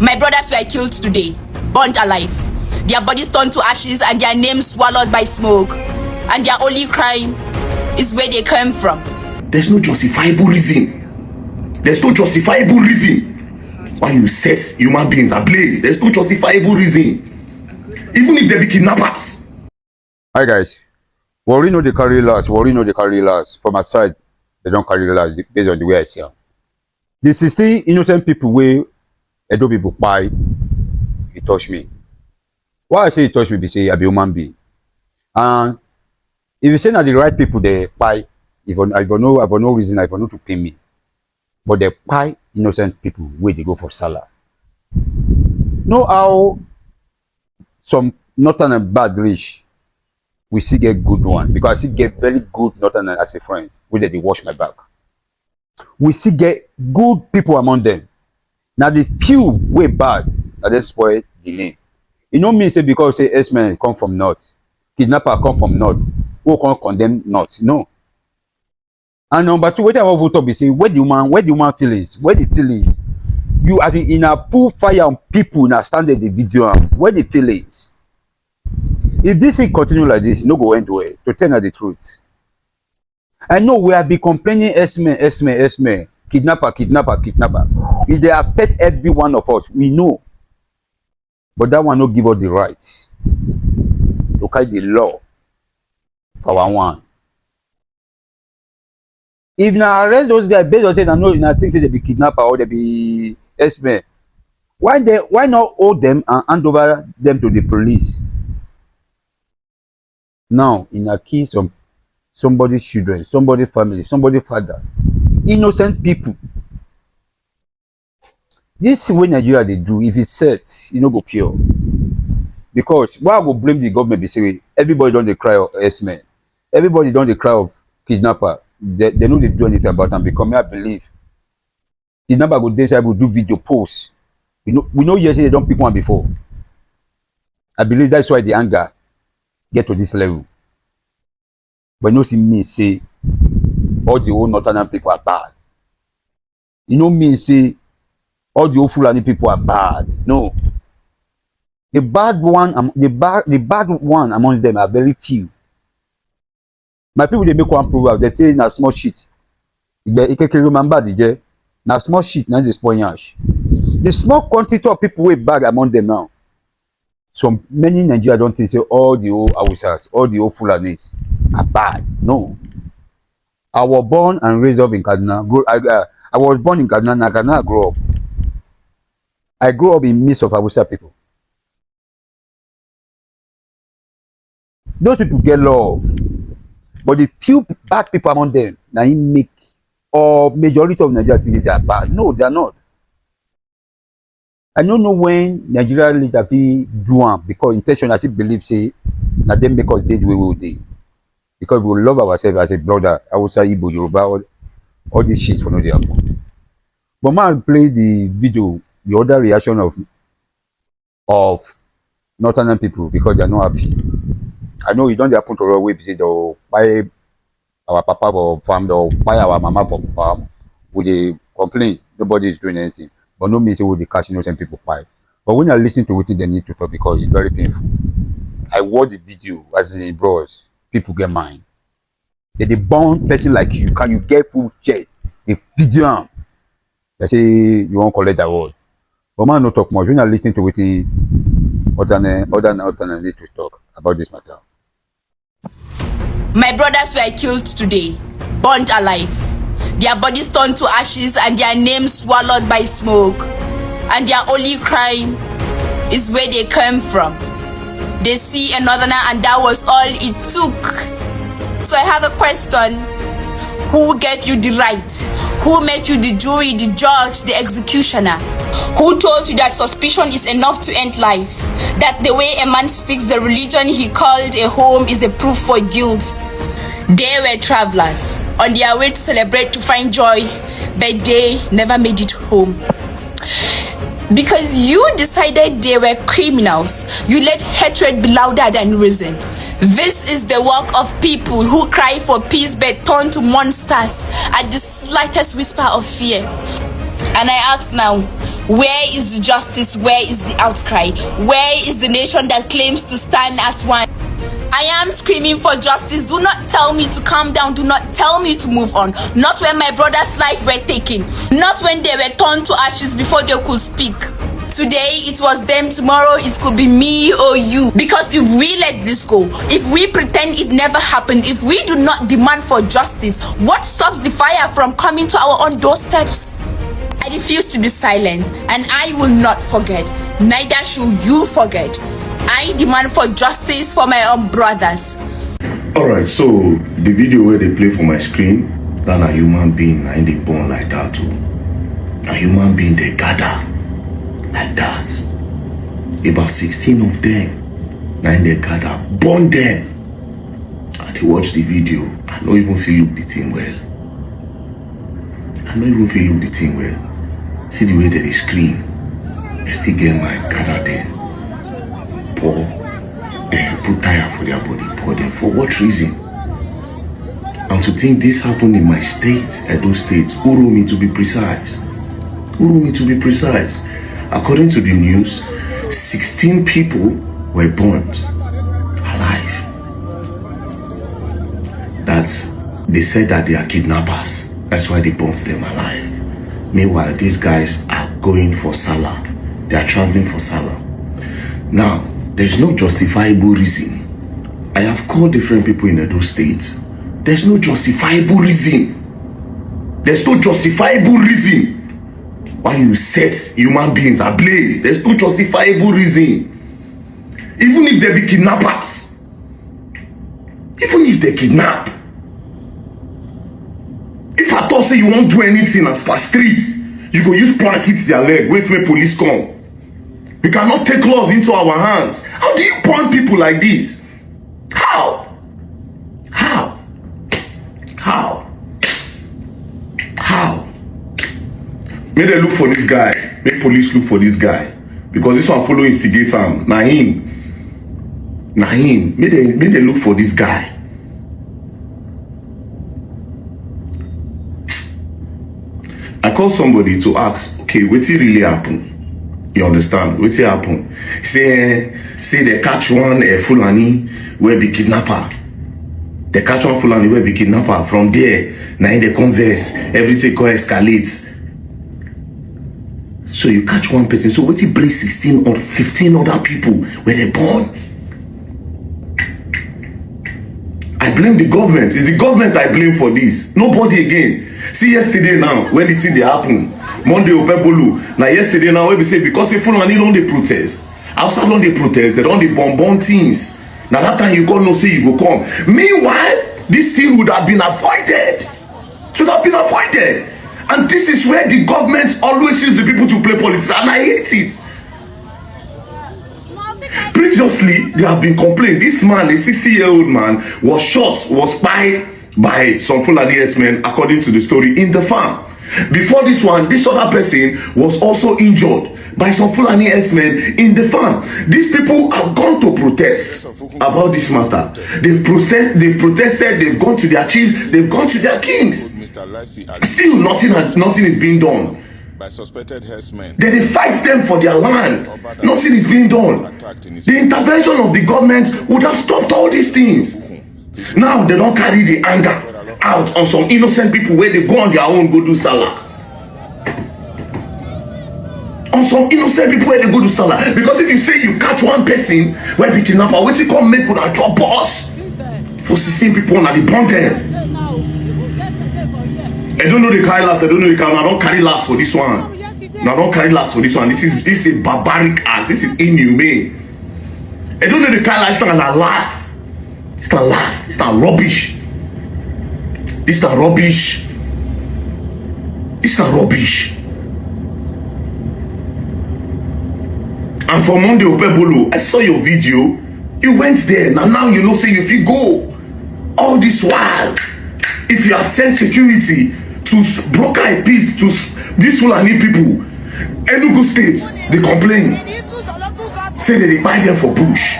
My brothers were killed today, burnt alive. Their bodies turned to ashes and their names swallowed by smoke. And their only crime is where they came from. There's no justifiable reason. There's no justifiable reason why you set human beings ablaze. There's no justifiable reason. Even if they be kidnappers. Hi guys. We already know the carry last. From my side, they don't carry last based on the way I see them. The 16 innocent people where Edo people buy, it touched me. Why I say it touched me, because I be human being. And if you say that the right people they buy, I have no reason, I have no to pay me. But they buy innocent people where they go for salary. Know how some northern and bad rich we see get good one, because I see get very good northern as a friend where they watch my back. We see get good people among them. Now the few way bad that they spoil the name. You know me say because say S-men come from north, kidnapper come from north, who can condemn north. No. And number two, what I want to be say, where the human feelings, where the feelings, you as in a pull fire on people in a standard the video, where the feelings. If this thing continue like this, no go anywhere. To tell you the truth. I know we have been complaining S-men, kidnapper. If they affect every one of us, we know. But that one not give us the right to carry the law for our one. If now arrest those guys based on saying I know I think say they be kidnapper or they be S-men, why not hold them and hand over them to the police? Now, in a case of somebody's children, somebody's family, somebody's father, innocent people. This is what Nigeria they do. If it's set, you know go pure. Because why I go blame the government? They say everybody don't they cry of S-men, everybody don't they cry of kidnapper. They know they do anything about them because I believe kidnapper go decide will do video posts. We know yesterday they don't pick one before. I believe that's why the anger get to this level. But no see me say all the old northern people are bad. You know me say all the old Fulani people are bad. No. The bad one amongst them are very few. My people they make one prove out. They say na small shit. You can remember the na small shit, na the spoilage. The small quantity of people way bad among them now. So many Nigeria don't think say all the old Hausas, all the old Fulanis are bad. No. I was born and raised up in Kaduna. I was born in Kaduna, and Kaduna I grew up. I grew up in midst of Hausa people. Those people get love. But the few bad people among them, now he make or majority of Nigeria think they are bad. No, they are not. I don't know when Nigeria leader be do one because intention as he believes say that they make us dead way we dey. Because we love ourselves as a brother, Hausa, Igbo, Yoruba, all these shit for no dey happen. But man play the video, the other reaction of northern people because they are not happy. I know it don't happen to us. We say they'll buy our papa for farm, they'll buy our mama for farm. Would they complain? Nobody is doing anything. But no means they will be catching innocent people fight. But when you listen to what they need to talk, because it's very painful. I watch the video as in bros, people get mine. They born person like you. Can you get full check? The video. They say you won't collect that word. But man, not talk much. When you listen to what other need to talk about this matter. My brothers were killed today, burnt alive. Their bodies turned to ashes and their names swallowed by smoke. And their only crime is where they came from. They see a northerner and that was all it took. So I have a question. Who gave you the right? Who made you the jury, the judge, the executioner? Who told you that suspicion is enough to end life? That the way a man speaks the religion he called a home is a proof for guilt? They were travelers on their way to celebrate, to find joy, but they never made it home. Because you decided they were criminals, you let hatred be louder than reason. This is the work of people who cry for peace but turn to monsters at the slightest whisper of fear. And I ask now, Where is the justice? Where is the outcry? Where is the nation that claims to stand as one? I am screaming for justice. Do not tell me to calm down. Do not tell me to move on. Not when my brother's life were taken. Not when they were turned to ashes before they could speak. Today it was them, tomorrow it could be me or you. Because if we let this go, if we pretend it never happened, if we do not demand for justice, what stops the fire from coming to our own doorsteps? I refuse to be silent, and I will not forget. Neither should you forget. I demand for justice for my own brothers. Alright, so the video where they play for my screen, that a human being and they born like that too. A human being they gather like that. About 16 of them, and they gather, born them. And they watch the video, I don't even feel look the thing well. I don't even feel look the thing well. See the way that they scream. They still get my gather them. Pour put tire for their body, pour them. For what reason? And to think this happened in my state, Edo State, Uromi to be precise. Uromi to be precise. According to the news, 16 people were burned alive. They said that they are kidnappers. That's why they burnt them alive. Meanwhile, these guys are going for Salah. They are traveling for Salah. Now, there's no justifiable reason. I have called different people in Edo State. There's no justifiable reason. There's no justifiable reason why you set human beings ablaze. There's no justifiable reason. Even if they be kidnappers. Even if they kidnap. If I thought say you won't do anything as per street, you go use plank hit their leg, wait till police come. We cannot take laws into our hands. How do you burn people like this? How? How? How? How? May they look for this guy. Make police look for this guy. Because this one follow instigate him. Na him. Na him. May they look for this guy. I called somebody to ask, okay, what really happened? You understand? What happened? Say they catch one Fulani where be kidnapper. They catch one Fulani where be kidnapper. From there, now they converse, everything go escalate. So you catch one person. So what you bring 16 or 15 other people where they born? I blame the government. It's the government I blame for this. Nobody again. See yesterday now, when the thing they happen, Monday Opebolu. Now yesterday now, when we say because if Fulani don't they protest, Hausa don't they protest, they don't they bomb things. Now that time you go no say you go come. Meanwhile, this thing would have been avoided. Should have been avoided. And this is where the government always use the people to play politics, and I hate it. Previously, they have been complaining. This man, a 60-year-old man, was shot, was spied by some Fulani herdsmen, according to the story, in the farm. Before this one, this other person was also injured by some Fulani herdsmen in the farm. These people have gone to protest about this matter. They've protested, they've gone to their chiefs, they've gone to their kings. Still, nothing is being done. By suspected herdsmen. They fight them for their land. Nothing is being done. The intervention of the government would have stopped all these things. Now they don't carry the anger out on some innocent people where they go on their own, go do Salah. On some innocent people where they go do Salah. Because if you say you catch one person where we kidnapper, what you come make with a drop boss for 16 people and they burn them. I don't know the carry last. I don't know the carry. I don't carry last for this one. No, I don't carry last for this one. This is a barbaric act. This is inhumane. I don't know the carry last. It's not last. It's not last. It's not rubbish. It's not rubbish. It's not rubbish. And for Monday Opebolu, I saw your video. You went there. Now you know say if you go all this while, if you have sent security to broker a peace to these Fulani people, Edo State, they complain. Say that they buy them for bush.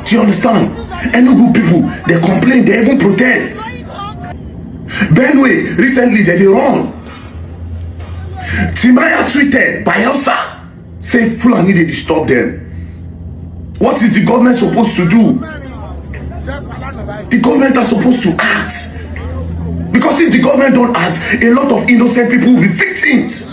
Do you understand? Enugu people, they complain, they even protest. Benue, recently they run. Timaya tweeted, Bayelsa, say Fulani they disturb them. What is the government supposed to do? The government are supposed to act. Because if the government don't act, a lot of innocent people will be victims.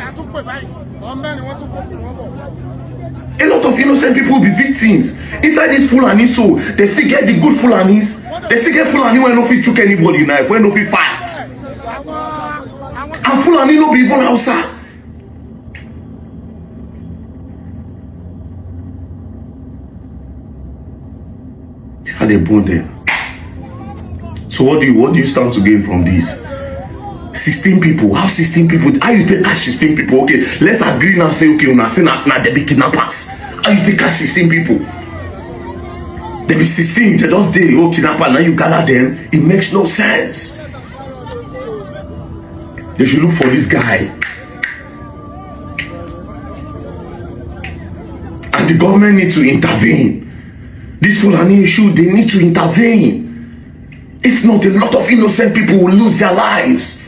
A lot of innocent people will be victims. Inside this Fulani, so they still get the good Fulanis. They still get Fulani when no fit choke anybody knife, when no fit fight. And Fulani no be even Hausa. How they bone them. So what do you stand to gain from this? 16 people. How 16 people? How you take catch 16 people? Okay, let's agree now. Say okay, una say na they be kidnappers. How you take catch 16 people? They be 16. They just dey kidnapper. Now you gather them. It makes no sense. They should look for this guy. And the government need to intervene. This Fulani issue, they need to intervene. If not, a lot of innocent people will lose their lives.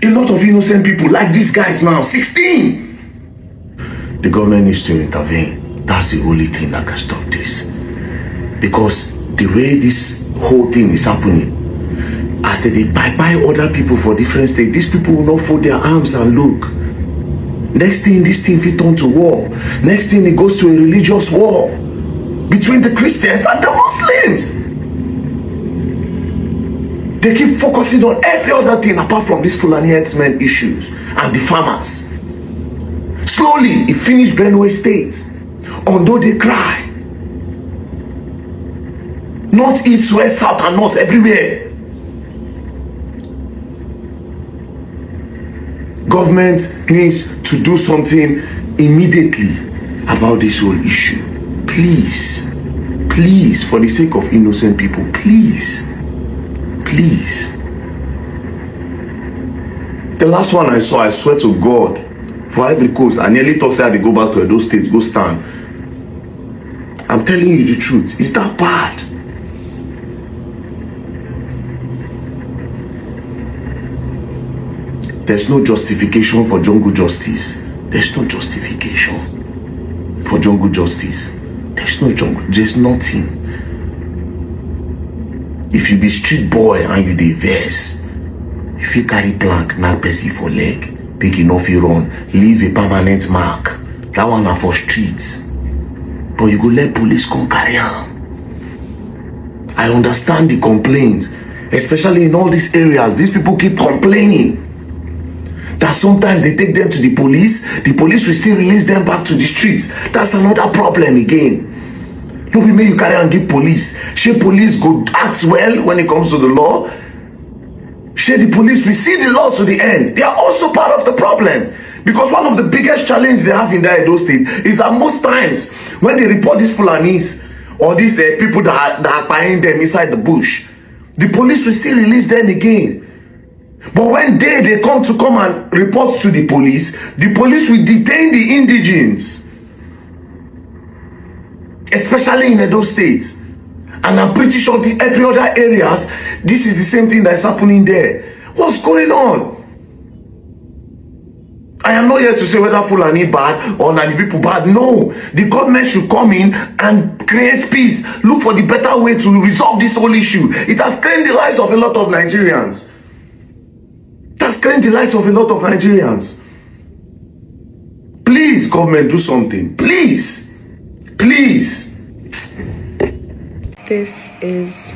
A lot of innocent people, like these guys now, 16. The government needs to intervene. That's the only thing that can stop this. Because the way this whole thing is happening, as they buy other people for different states, these people will not fold their arms and look. Next thing, this thing will turn to war. Next thing, it goes to a religious war between the Christians and the Muslims. They keep focusing on every other thing apart from these Fulani herdsmen issues and the farmers. Slowly, it finished Benue State. Although they cry. North, east, west, south, and north, everywhere. Government needs to do something immediately about this whole issue. Please, please, for the sake of innocent people, please. Please. The last one I saw, I swear to God, for Ivory Coast, I nearly thought I had to go back to Edo State, go stand. I'm telling you the truth. It's that bad. There's no justification for jungle justice. There's no justification for jungle justice. There's no jungle. There's nothing. If you be street boy and you dey vex, if you carry plank, knack person for leg, make e no fit run, leave a permanent mark. That one na for streets. But you go let police come carry am. I understand the complaints, especially in all these areas. These people keep complaining that sometimes they take them to the police will still release them back to the streets. That's another problem again. No be make you carry and give police. Shey police go act well when it comes to the law. Shey the police will see the law to the end. They are also part of the problem. Because one of the biggest challenges they have in the Edo State is that most times when they report these Fulanis or these people that are buying them inside the bush, the police will still release them again. But when they come and report to the police will detain the indigenes. Especially in Edo State. And I'm pretty sure every other areas, this is the same thing that is happening there. What's going on? I am not here to say whether Fulani bad or Nani people bad. No. The government should come in and create peace. Look for the better way to resolve this whole issue. It has claimed the lives of a lot of Nigerians. It has claimed the lives of a lot of Nigerians. Please, government, do something. Please. Please. This is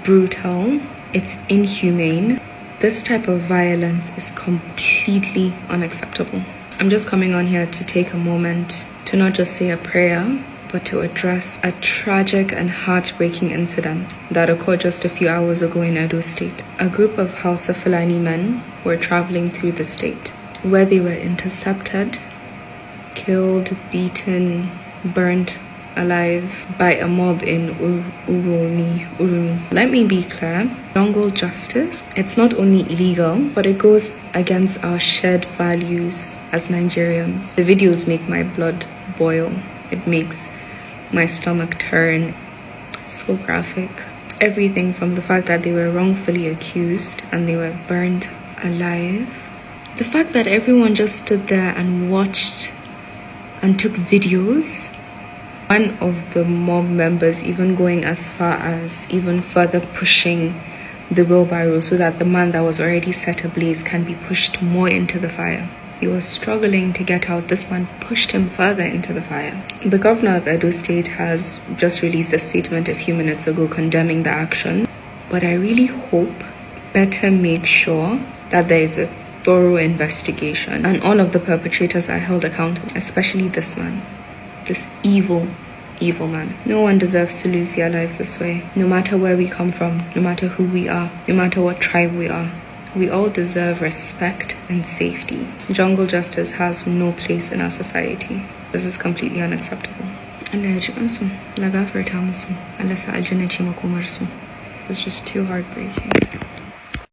brutal. It's inhumane. This type of violence is completely unacceptable. I'm just coming on here to take a moment to not just say a prayer, but to address a tragic and heartbreaking incident that occurred just a few hours ago in Edo State. A group of Hausa Fulani men were traveling through the state, where they were intercepted, killed, beaten, burnt alive by a mob in Urumi. Let me be clear, jungle justice, it's not only illegal, but it goes against our shared values as Nigerians. The videos make my blood boil. It makes my stomach turn. So graphic. Everything from the fact that they were wrongfully accused and they were burned alive The fact that everyone just stood there and watched and took videos, one of the mob members even going as far as even further pushing the wheelbarrow so that the man that was already set ablaze can be pushed more into the fire. He was struggling to get out. This man pushed him further into the fire. The governor of Edo State has just released a statement a few minutes ago condemning the action. But I really hope better make sure that there is a thorough investigation and all of the perpetrators are held accountable, especially this man, this evil man. No one deserves to lose their life this way, no matter where we come from, no matter who we are, no matter what tribe we are. We all deserve respect and safety. Jungle justice has no place in our society. This is completely unacceptable. This is just too heartbreaking.